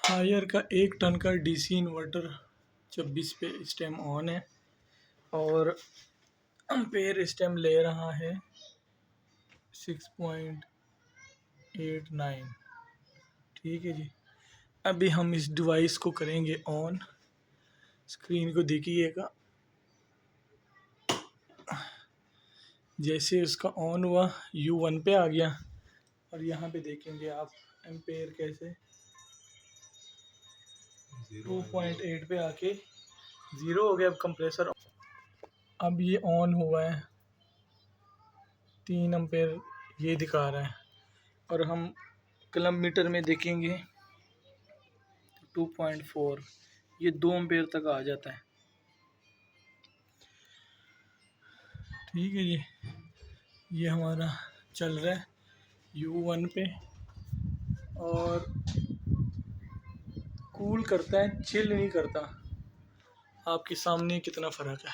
Higher का 1 ton का DC inverter 26 पे इस टाइम ऑन है और एम्पेयर इस टाइम ले रहा है 6.89। ठीक है जी। अभी हम इस डिवाइस को करेंगे ऑन। स्क्रीन को देखिएगा, जैसे उसका ऑन हुआ U1 पे आ गया और यहाँ पे देखेंगे आप एम्पेयर कैसे 2.8 पे आके ज़ीरो हो गया। अब कंप्रेसर अब ये ऑन हुआ है, 3 एम्पेयर ये दिखा रहा है और हम किलोमीटर में देखेंगे 2.4, ये 2 एम्पेयर तक आ जाता है। ठीक है जी, ये हमारा चल रहा है U1 पे और कूल करता है, चिल नहीं करता। आपके सामने कितना फ़र्क है।